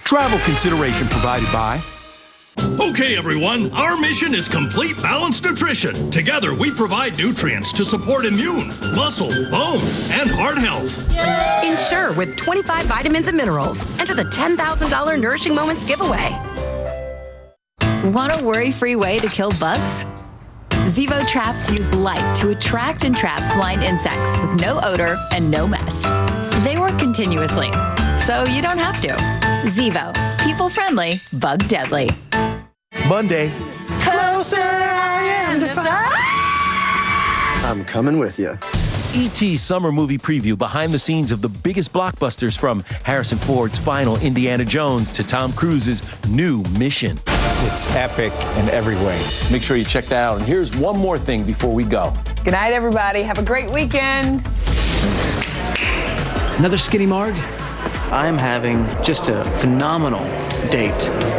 Travel consideration provided by... Okay, everyone, our mission is complete balanced nutrition. Together, we provide nutrients to support immune, muscle, bone, and heart health. Ensure with 25 vitamins and minerals. Enter the $10,000 Nourishing Moments giveaway. Want a worry-free way to kill bugs? Zevo traps use light to attract and trap flying insects with no odor and no mess. They work continuously, so you don't have to. Zevo, people-friendly, bug-deadly. Monday. Closer I am to find. I'm coming with you. E.T. summer movie preview behind the scenes of the biggest blockbusters, from Harrison Ford's final Indiana Jones to Tom Cruise's new Mission. It's epic in every way. Make sure you check that out. And here's one more thing before we go. Good night, everybody. Have a great weekend. Another skinny Marg? I'm having just a phenomenal date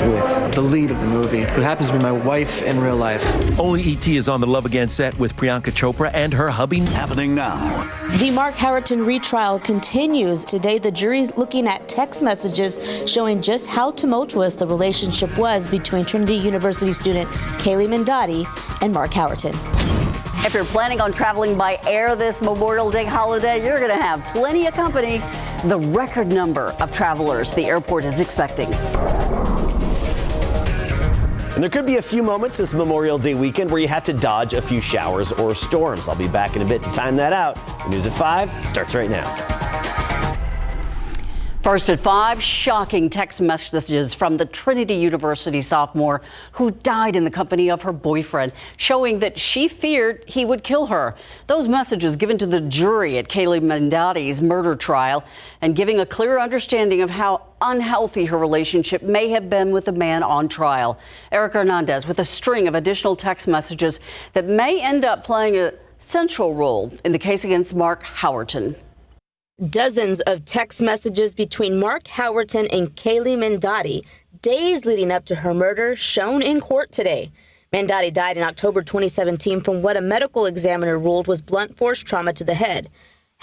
with the lead of the movie, who happens to be my wife in real life. Only E.T. is on the Love Again set with Priyanka Chopra and her hubby. Happening now. The Mark Howerton retrial continues. Today, the jury's looking at text messages showing just how tumultuous the relationship was between Trinity University student Kaylee Mandotti and Mark Howerton. If you're planning on traveling by air this Memorial Day holiday, you're going to have plenty of company. The record number of travelers the airport is expecting. And there could be a few moments this Memorial Day weekend where you have to dodge a few showers or storms. I'll be back in a bit to time that out. The news at 5 starts right now. First at 5, shocking text messages from the Trinity University sophomore who died in the company of her boyfriend, showing that she feared he would kill her. Those messages given to the jury at Kaylee Mandotti's murder trial, and giving a clear understanding of how unhealthy her relationship may have been with the man on trial. Eric Hernandez with a string of additional text messages that may end up playing a central role in the case against Mark Howerton. Dozens of text messages between Mark Howerton and Kaylee Mandotti days leading up to her murder shown in court today. Mandotti died in October 2017 from what a medical examiner ruled was blunt force trauma to the head.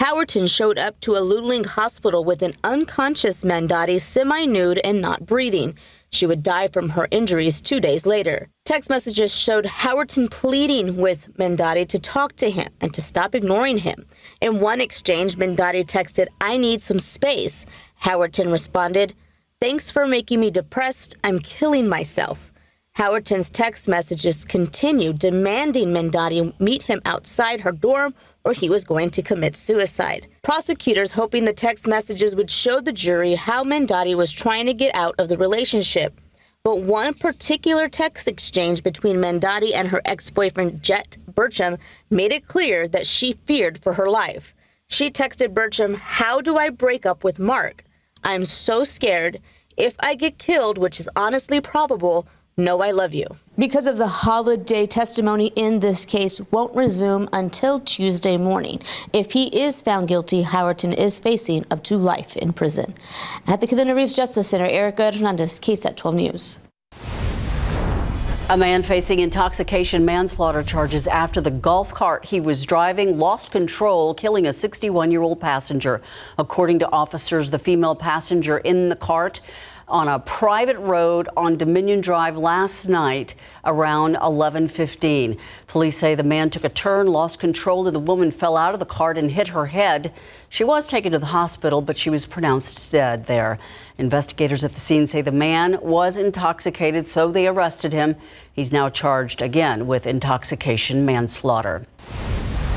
Howerton showed up to a Luling hospital with an unconscious Mandotti, semi-nude and not breathing. She would die from her injuries 2 days later. Text messages showed Howerton pleading with Mandotti to talk to him and to stop ignoring him. In one exchange, Mandotti texted, "I need some space." Howerton responded, "Thanks for making me depressed. I'm killing myself." Howerton's text messages continued, demanding Mandotti meet him outside her dorm or he was going to commit suicide. Prosecutors hoping the text messages would show the jury how Mandotti was trying to get out of the relationship. But one particular text exchange between Mandotti and her ex-boyfriend Jet Burcham made it clear that she feared for her life. She texted Burcham, "How do I break up with Mark? I'm so scared. If I get killed, which is honestly probable, know I love you." Because of the holiday, testimony in this case won't resume until Tuesday morning. If he is found guilty, Howerton is facing up to life in prison. At the Cadena Reeves Justice Center, Erica Hernandez, KSAT 12 News. A man facing intoxication manslaughter charges after the golf cart he was driving lost control, killing a 61-year-old passenger. According to officers, the female passenger in the cart on a private road on Dominion Drive last night around 11:15. Police say the man took a turn, lost control, and the woman fell out of the cart and hit her head. She was taken to the hospital, but she was pronounced dead there. Investigators at the scene say the man was intoxicated, so they arrested him. He's now charged again with intoxication manslaughter.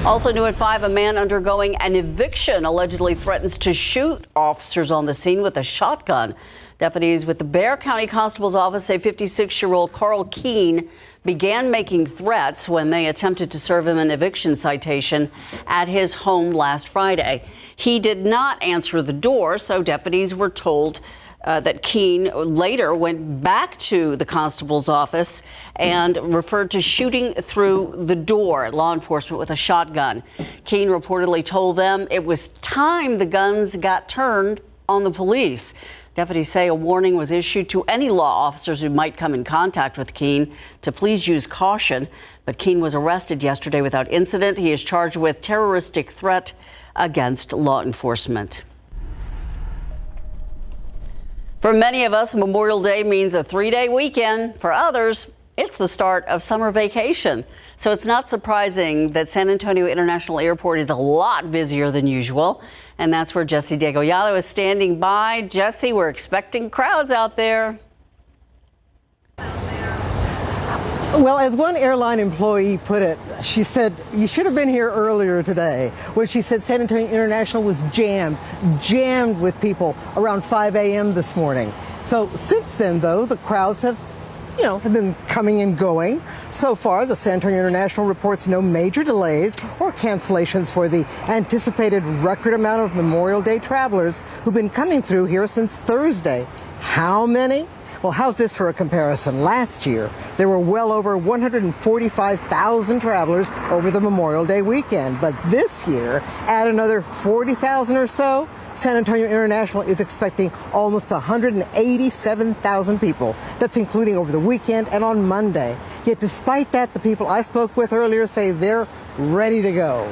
Also new at 5, a man undergoing an eviction allegedly threatens to shoot officers on the scene with a shotgun. Deputies with the Bexar County Constable's Office say 56-year-old Carl Keene began making threats when they attempted to serve him an eviction citation at his home last Friday. He did not answer the door, so deputies were told that Keene later went back to the constable's office and referred to shooting through the door at law enforcement with a shotgun. Keene reportedly told them it was time the guns got turned on the police. Deputies say a warning was issued to any law officers who might come in contact with Keene to please use caution. But Keene was arrested yesterday without incident. He is charged with terroristic threat against law enforcement. For many of us, Memorial Day means a 3-day weekend. For others, it's the start of summer vacation. So it's not surprising that San Antonio International Airport is a lot busier than usual. And that's where Jesse Degollado is standing by. Jesse, we're expecting crowds out there. Well, as one airline employee put it, she said, you should have been here earlier today, when she said San Antonio International was jammed with people around 5 a.m. this morning. So since then, though, the crowds have been coming and going. So far, the San Antonio International reports no major delays or cancellations for the anticipated record amount of Memorial Day travelers who've been coming through here since Thursday. How many? Well, how's this for a comparison? Last year, there were well over 145,000 travelers over the Memorial Day weekend. But this year, add another 40,000 or so, San Antonio International is expecting almost 187,000 people. That's including over the weekend and on Monday. Yet despite that, the people I spoke with earlier say they're ready to go.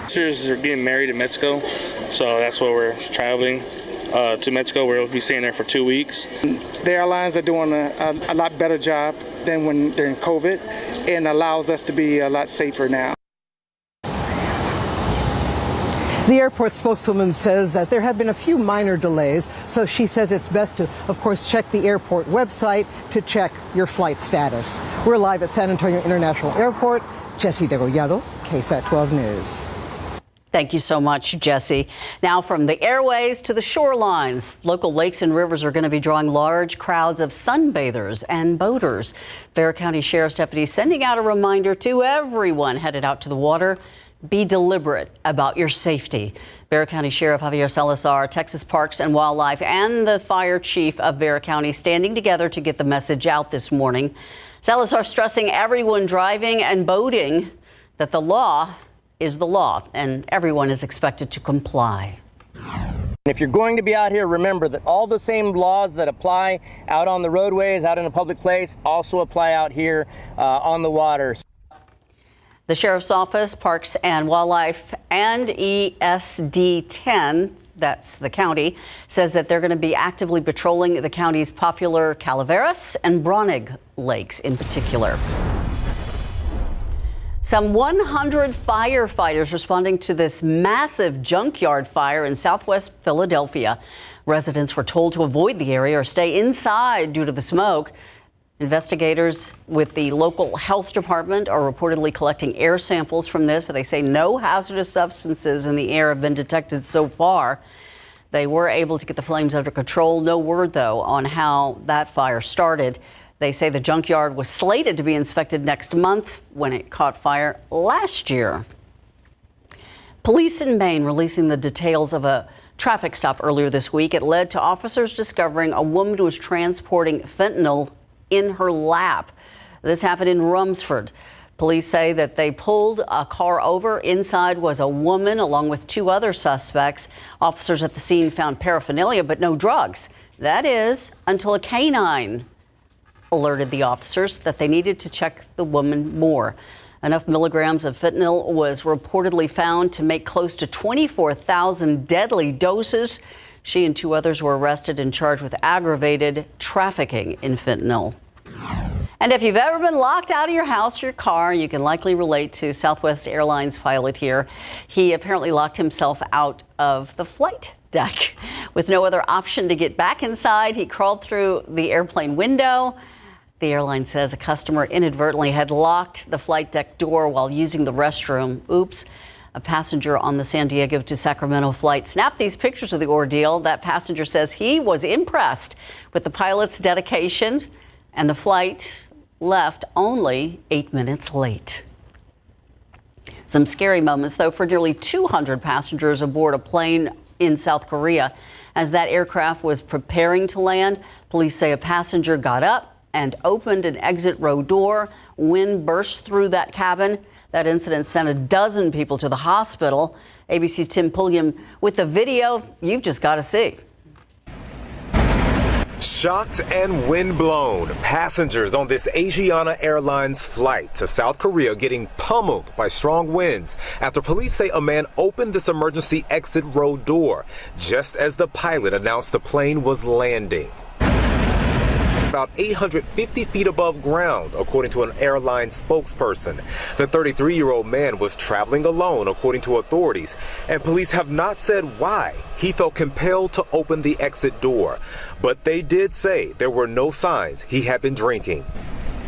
Sisters are getting married in Mexico, so that's why we're traveling to Mexico. We'll be staying there for 2 weeks. The airlines are doing a lot better job than during COVID, and allows us to be a lot safer now. The airport spokeswoman says that there have been a few minor delays, so she says it's best to, of course, check the airport website to check your flight status. We're live at San Antonio International Airport. Jesse Degollado, KSAT 12 News. Thank you so much, Jesse. Now from the airways to the shorelines, local lakes and rivers are going to be drawing large crowds of sunbathers and boaters. Bexar County Sheriff's deputies sending out a reminder to everyone headed out to the water. Be deliberate about your safety. Bexar County Sheriff Javier Salazar, Texas Parks and Wildlife, and the fire chief of Bexar County standing together to get the message out this morning. Salazar stressing everyone driving and boating that the law is the law and everyone is expected to comply. If you're going to be out here, remember that all the same laws that apply out on the roadways, out in a public place, also apply out here on the water. The Sheriff's Office, Parks and Wildlife, and ESD 10, that's the county, says that they're going to be actively patrolling the county's popular Calaveras and Bronig lakes in particular. Some 100 firefighters responding to this massive junkyard fire in southwest Philadelphia. Residents were told to avoid the area or stay inside due to the smoke. Investigators with the local health department are reportedly collecting air samples from this, but they say no hazardous substances in the air have been detected so far. They were able to get the flames under control. No word, though, on how that fire started. They say the junkyard was slated to be inspected next month when it caught fire last year. Police in Maine releasing the details of a traffic stop earlier this week. It led to officers discovering a woman who was transporting fentanyl in her lap. This happened in Rumsford. Police say that they pulled a car over. Inside was a woman along with 2 other suspects. Officers at the scene found paraphernalia, but no drugs. That is, until a canine alerted the officers that they needed to check the woman more. Enough milligrams of fentanyl was reportedly found to make close to 24,000 deadly doses. She and 2 others were arrested and charged with aggravated trafficking in fentanyl. And if you've ever been locked out of your house or your car, you can likely relate to Southwest Airlines pilot here. He apparently locked himself out of the flight deck. With no other option to get back inside, he crawled through the airplane window. The airline says a customer inadvertently had locked the flight deck door while using the restroom. Oops. A passenger on the San Diego to Sacramento flight snapped these pictures of the ordeal. That passenger says he was impressed with the pilot's dedication, and the flight left only 8 minutes late. Some scary moments, though, for nearly 200 passengers aboard a plane in South Korea. As that aircraft was preparing to land, police say a passenger got up and opened an exit row door. Wind burst through that cabin. That incident sent a dozen people to the hospital. ABC's Tim Pulliam with the video you've just got to see. Shocked and windblown, passengers on this Asiana Airlines flight to South Korea getting pummeled by strong winds after police say a man opened this emergency exit row door just as the pilot announced the plane was landing. about 850 feet above ground, according to an airline spokesperson. The 33-year-old man was traveling alone, according to authorities, and police have not said why he felt compelled to open the exit door. But they did say there were no signs he had been drinking.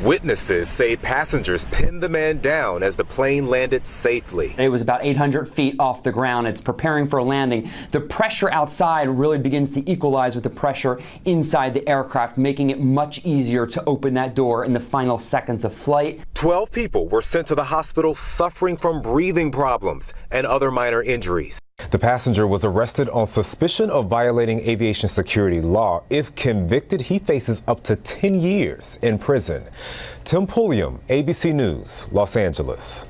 Witnesses say passengers pinned the man down as the plane landed safely. It was about 800 feet off the ground. It's preparing for a landing. The pressure outside really begins to equalize with the pressure inside the aircraft, making it much easier to open that door in the final seconds of flight. 12 people were sent to the hospital suffering from breathing problems and other minor injuries. The passenger was arrested on suspicion of violating aviation security law. If convicted, he faces up to 10 years in prison. Tim Pulliam, ABC News, Los Angeles.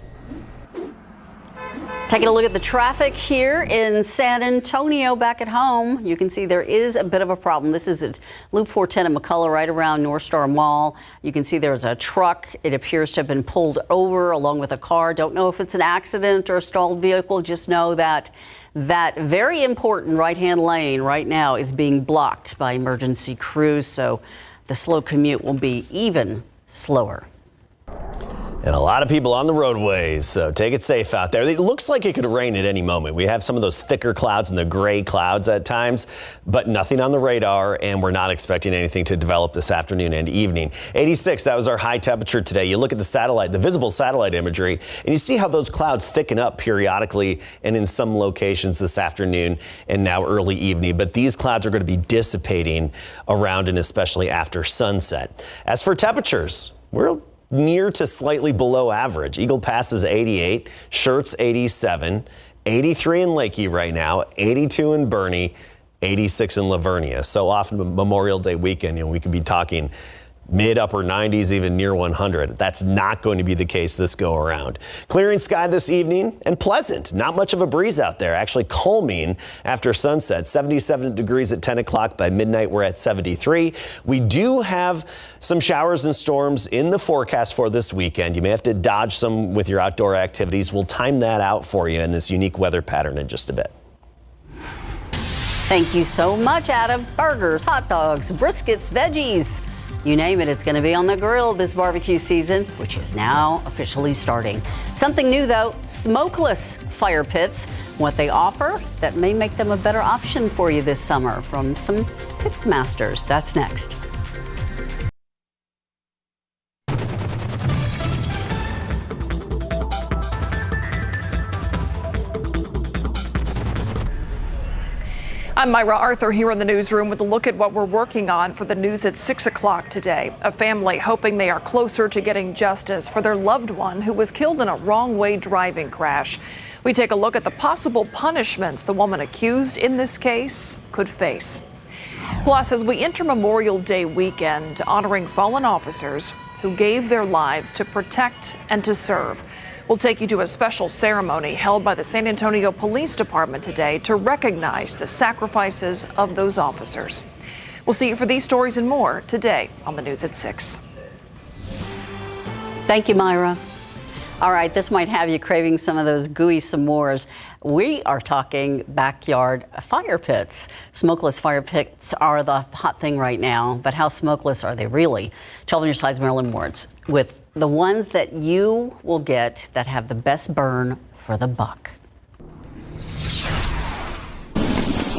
Taking a look at the traffic here in San Antonio back at home. You can see there is a bit of a problem. This is at Loop 410 in McCullough, right around North Star Mall. You can see there's a truck. It appears to have been pulled over along with a car. Don't know if it's an accident or a stalled vehicle. Just know that that very important right-hand lane right now is being blocked by emergency crews. So the slow commute will be even slower. And a lot of people on the roadways, so take it safe out there. It looks like it could rain at any moment. We have some of those thicker clouds and the gray clouds at times, but nothing on the radar, and we're not expecting anything to develop this afternoon and evening. 86, that was our high temperature today. You look at the satellite, the visible satellite imagery, and you see how those clouds thicken up periodically and in some locations this afternoon and now early evening. But these clouds are going to be dissipating around and especially after sunset. As for temperatures, we're near to slightly below average. Eagle Pass is 88, Schertz 87, 83 in Lakey right now, 82 in Bernie, 86 in Lavernia. So often Memorial Day weekend, we could be talking mid-upper 90s, even near 100. That's not going to be the case this go around. Clearing sky this evening and pleasant. Not much of a breeze out there. Actually calming after sunset. 77 degrees at 10 o'clock. By midnight, we're at 73. We do have some showers and storms in the forecast for this weekend. You may have to dodge some with your outdoor activities. We'll time that out for you in this unique weather pattern in just a bit. Thank you so much, Adam. Burgers, hot dogs, briskets, veggies. You name it, it's going to be on the grill this barbecue season, which is now officially starting. Something new, though, smokeless fire pits. What they offer that may make them a better option for you this summer from some pit masters. That's next. I'm Myra Arthur here in the newsroom with a look at what we're working on for the news at 6 o'clock today. A family hoping they are closer to getting justice for their loved one who was killed in a wrong-way driving crash. We take a look at the possible punishments the woman accused in this case could face. Plus, as we enter Memorial Day weekend, honoring fallen officers who gave their lives to protect and to serve. We'll take you to a special ceremony held by the San Antonio Police Department today to recognize the sacrifices of those officers. We'll see you for these stories and more today on the News at 6. Thank you, Myra. All right, this might have you craving some of those gooey s'mores. We are talking backyard fire pits. Smokeless fire pits are the hot thing right now, but how smokeless are they really? 12 on your side's Marilyn Wards with the ones that you will get that have the best burn for the buck.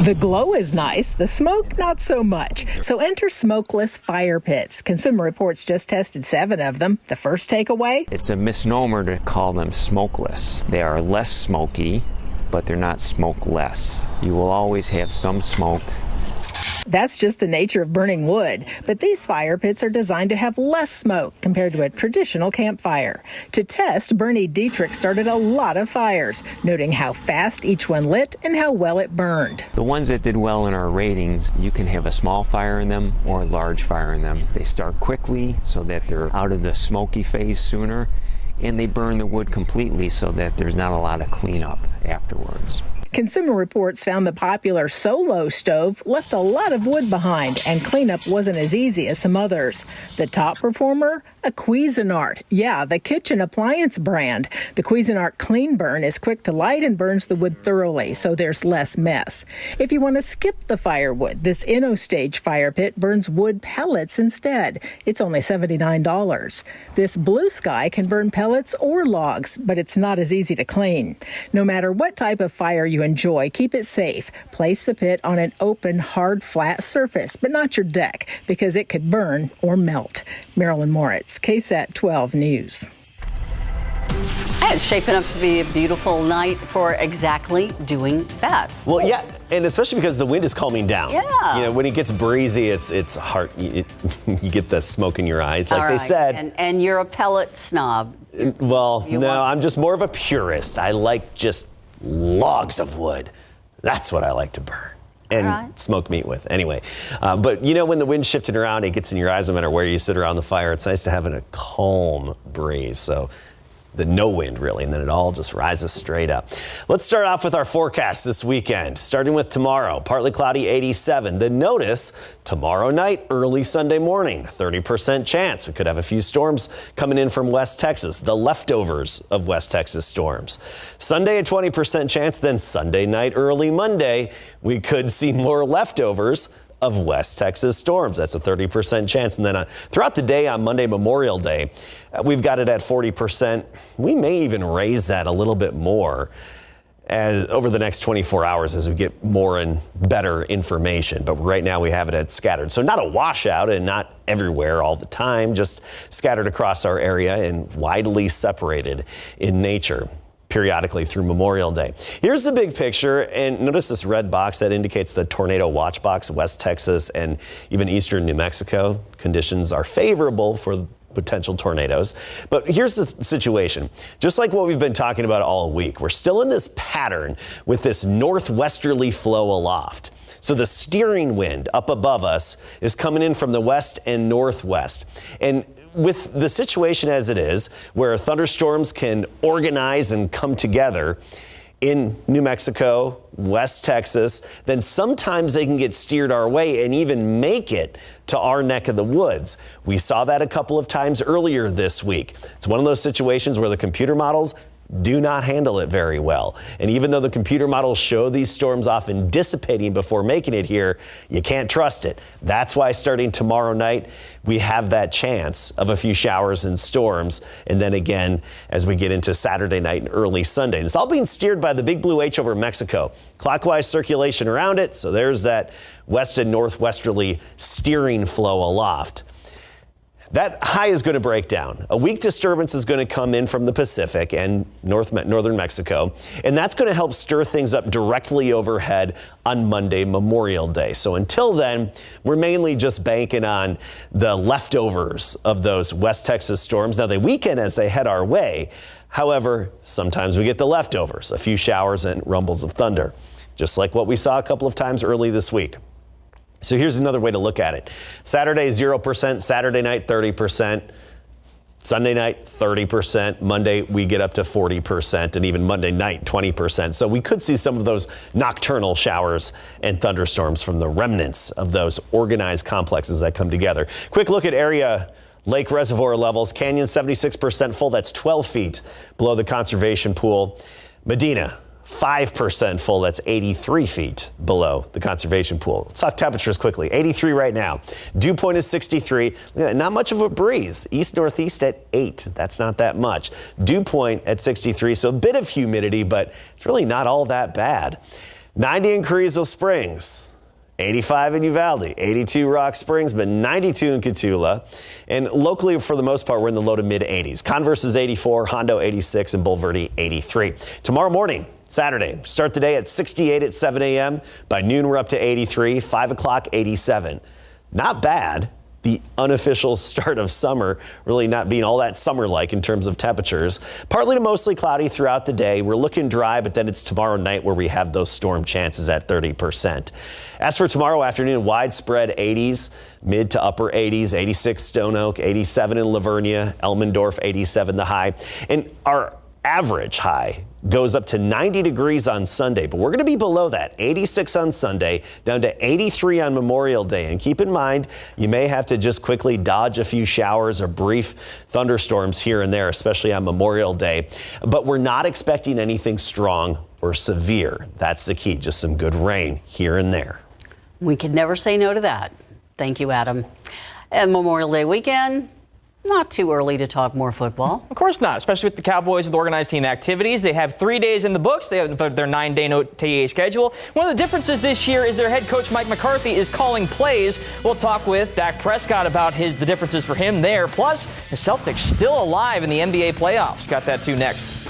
The glow is nice, the smoke not so much. So enter smokeless fire pits. Consumer Reports just tested 7 of them. The first takeaway? It's a misnomer to call them smokeless. They are less smoky, but they're not smokeless. You will always have some smoke. That's just the nature of burning wood. But these fire pits are designed to have less smoke compared to a traditional campfire. To test, Bernie Dietrich started a lot of fires, noting how fast each one lit and how well it burned. The ones that did well in our ratings, you can have a small fire in them or a large fire in them. They start quickly so that they're out of the smoky phase sooner, and they burn the wood completely so that there's not a lot of cleanup afterwards. Consumer Reports found the popular Solo stove left a lot of wood behind, and cleanup wasn't as easy as some others. The top performer? A Cuisinart. Yeah, the kitchen appliance brand. The Cuisinart Clean Burn is quick to light and burns the wood thoroughly, so there's less mess. If you want to skip the firewood, this InnoStage fire pit burns wood pellets instead. It's only $79. This Blue Sky can burn pellets or logs, but it's not as easy to clean. No matter what type of fire you enjoy, keep it safe. Place the pit on an open, hard, flat surface, but not your deck, because it could burn or melt. Marilyn Moritz, KSAT 12 News. And it's shaping up to be a beautiful night for exactly doing that. Well, yeah, and especially because the wind is calming down. Yeah. You know, when it gets breezy, it's hard. You get the smoke in your eyes, like they said. And you're a pellet snob. Well, I'm just more of a purist. I like just logs of wood. That's what I like to burn and smoke meat with. Anyway, but when the wind's shifting around, it gets in your eyes no matter where you sit around the fire. It's nice to have a calm breeze. So no wind really, and then it all just rises straight up. Let's start off with our forecast this weekend, starting with tomorrow. Partly cloudy, 87. Then notice tomorrow night, early Sunday morning, 30% chance. We could have a few storms coming in from West Texas, the leftovers of West Texas storms. Sunday, a 20% chance. Then Sunday night, early Monday, we could see more leftovers of West Texas storms. That's a 30% chance. And then throughout the day on Monday, Memorial Day, we've got it at 40%. We may even raise that a little bit more over the next 24 hours as we get more and better information. But right now we have it at scattered. So not a washout and not everywhere all the time, just scattered across our area and widely separated in nature periodically through Memorial Day. Here's the big picture, and notice this red box that indicates the tornado watch box, West Texas and even eastern New Mexico. Conditions are favorable for potential tornadoes. But here's the situation. Just like what we've been talking about all week, we're still in this pattern with this northwesterly flow aloft. So the steering wind up above us is coming in from the west and northwest. And with the situation as it is, where thunderstorms can organize and come together in New Mexico, West Texas, then sometimes they can get steered our way and even make it to our neck of the woods. We saw that a couple of times earlier this week. It's one of those situations where the computer models do not handle it very well. And even though the computer models show these storms often dissipating before making it here, you can't trust it. That's why starting tomorrow night, we have that chance of a few showers and storms. And then again, as we get into Saturday night and early Sunday. It's all being steered by the Big Blue H over Mexico. Clockwise circulation around it. So there's that west and northwesterly steering flow aloft. That high is going to break down. A weak disturbance is going to come in from the Pacific and northern Mexico, and that's going to help stir things up directly overhead on Monday, Memorial Day. So until then, we're mainly just banking on the leftovers of those West Texas storms. Now, they weaken as they head our way. However, sometimes we get the leftovers, a few showers and rumbles of thunder, just like what we saw a couple of times early this week. So here's another way to look at it. Saturday, 0%. Saturday night, 30%. Sunday night, 30%. Monday, we get up to 40%. And even Monday night, 20%. So we could see some of those nocturnal showers and thunderstorms from the remnants of those organized complexes that come together. Quick look at area lake reservoir levels. Canyon, 76% full. That's 12 feet below the conservation pool. Medina, 5% full. That's 83 feet below the conservation pool. Let's talk temperatures quickly. 83 right now. Dew point is 63. Not much of a breeze. East-northeast at 8. That's not that much. Dew point at 63. So a bit of humidity, but it's really not all that bad. 90 in Carrizo Springs. 85 in Uvalde, 82 Rock Springs, but 92 in Cotulla. And locally, for the most part, we're in the low to mid 80s. Converse is 84, Hondo 86, and Bulverde 83. Tomorrow morning, Saturday, start the day at 68 at 7 a.m. By noon, we're up to 83, 5 o'clock, 87. Not bad. The unofficial start of summer really not being all that summer-like in terms of temperatures. Partly to mostly cloudy throughout the day. We're looking dry, but then it's tomorrow night where we have those storm chances at 30%. As for tomorrow afternoon, widespread 80s, mid to upper 80s, 86 Stone Oak, 87 in Lavernia, Elmendorf, 87 the high. And our average high goes up to 90 degrees on Sunday, but we're going to be below that. 86 on Sunday, down to 83 on Memorial Day. And keep in mind, you may have to just quickly dodge a few showers or brief thunderstorms here and there, especially on Memorial Day. But we're not expecting anything strong or severe. That's the key, just some good rain here and there. We could never say no to that. Thank you, Adam. And Memorial Day weekend, not too early to talk more football. Of course not, especially with the Cowboys with organized team activities. They have 3 days in the books. They have their 9-day OTA schedule. One of the differences this year is their head coach, Mike McCarthy, is calling plays. We'll talk with Dak Prescott about the differences for him there. Plus, the Celtics still alive in the NBA playoffs. Got that too next.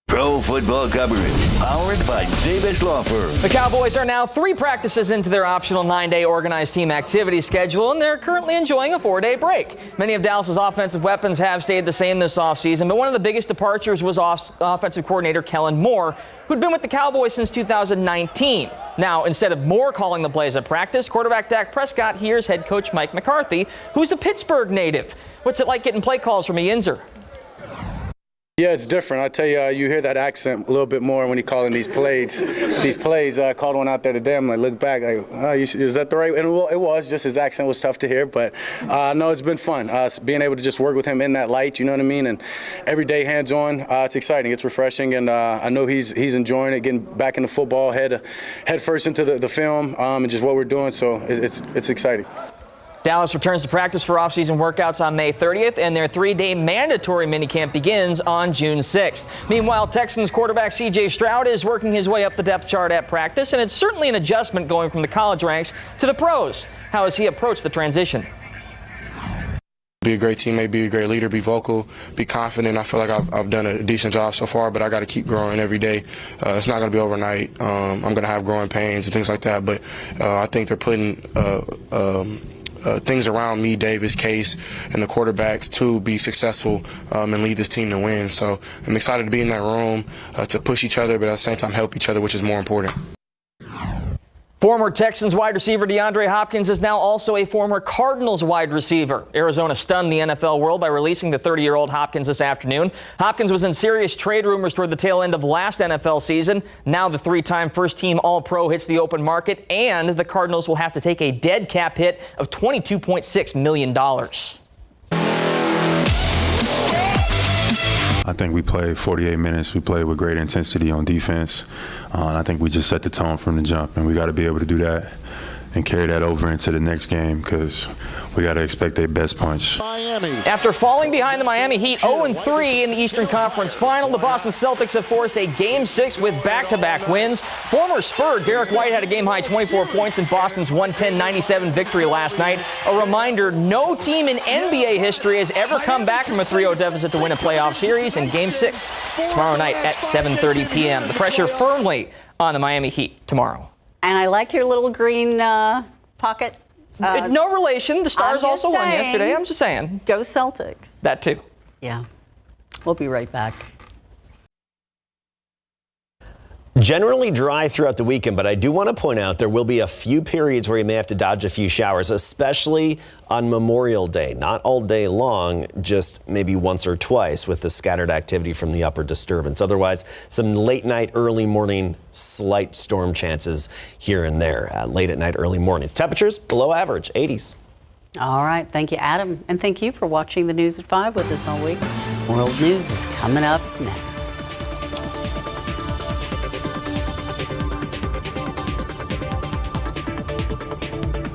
Pro football coverage, powered by Davis Law Firm. The Cowboys are now 3 practices into their optional 9-day organized team activity schedule, and they're currently enjoying a 4-day break. Many of Dallas's offensive weapons have stayed the same this offseason, but one of the biggest departures was offensive coordinator Kellen Moore, who'd been with the Cowboys since 2019. Now, instead of Moore calling the plays at practice, quarterback Dak Prescott hears head coach Mike McCarthy, who's a Pittsburgh native. What's it like getting play calls from a Yinzer? Yeah, it's different. I tell you, you hear that accent a little bit more when he calling these plays. I called one out there today. I'm like, look back, like, oh, is that the right? And it was just his accent was tough to hear, but no, it's been fun. Being able to just work with him in that light, you know what I mean, and every day hands-on. It's exciting. It's refreshing, and I know he's enjoying it, getting back into football, head first into the film, and just what we're doing. So it's exciting. Dallas returns to practice for off-season workouts on May 30th, and their 3-day mandatory minicamp begins on June 6th. Meanwhile, Texans quarterback C.J. Stroud is working his way up the depth chart at practice, and it's certainly an adjustment going from the college ranks to the pros. How has he approached the transition? Be a great teammate, be a great leader, be vocal, be confident. I feel like I've done a decent job so far, but I got to keep growing every day. It's not going to be overnight. I'm going to have growing pains and things like that, but I think they're putting things around me, Davis, Case, and the quarterbacks to be successful and lead this team to win. So I'm excited to be in that room to push each other, but at the same time help each other, which is more important. Former Texans wide receiver DeAndre Hopkins is now also a former Cardinals wide receiver. Arizona stunned the NFL world by releasing the 30-year-old Hopkins this afternoon. Hopkins was in serious trade rumors toward the tail end of last NFL season. Now the 3-time first-team All-Pro hits the open market, and the Cardinals will have to take a dead cap hit of $22.6 million. I think we played 48 minutes. We played with great intensity on defense. And I think we just set the tone from the jump, and we got to be able to do that and carry that over into the next game because we got to expect their best punch. After falling behind the Miami Heat 0-3 in the Eastern Conference Final, the Boston Celtics have forced a Game 6 with back-to-back wins. Former Spur Derek White had a game-high 24 points in Boston's 110-97 victory last night. A reminder, no team in NBA history has ever come back from a 3-0 deficit to win a playoff series, and Game 6 is tomorrow night at 7:30 p.m. The pressure firmly on the Miami Heat tomorrow. And I like your little green pocket. No relation. The Stars also won yesterday. I'm just saying. Go Celtics. That too. Yeah. We'll be right back. Generally dry throughout the weekend, but I do want to point out there will be a few periods where you may have to dodge a few showers, especially on Memorial Day. Not all day long, just maybe once or twice with the scattered activity from the upper disturbance. Otherwise, some late night, early morning, slight storm chances here and there. Late at night, early mornings. Temperatures below average, 80s. All right. Thank you, Adam. And thank you for watching the News at 5 with us all week. World News is coming up next.